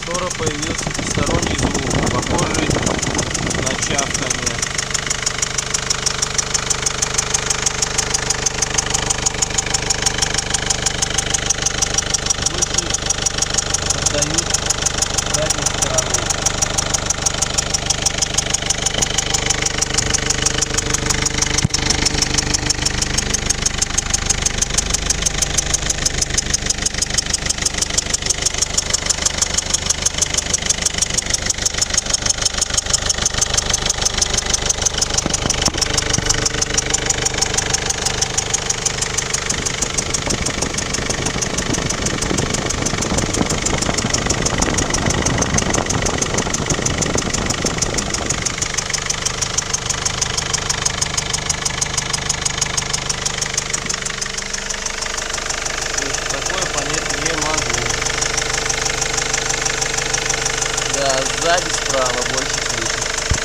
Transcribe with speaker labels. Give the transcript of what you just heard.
Speaker 1: мотора появился посторонний звук, похожий на чавканье. Больше отдают с задней стороны. Такое понять не могу. Да, сзади справа больше слышно.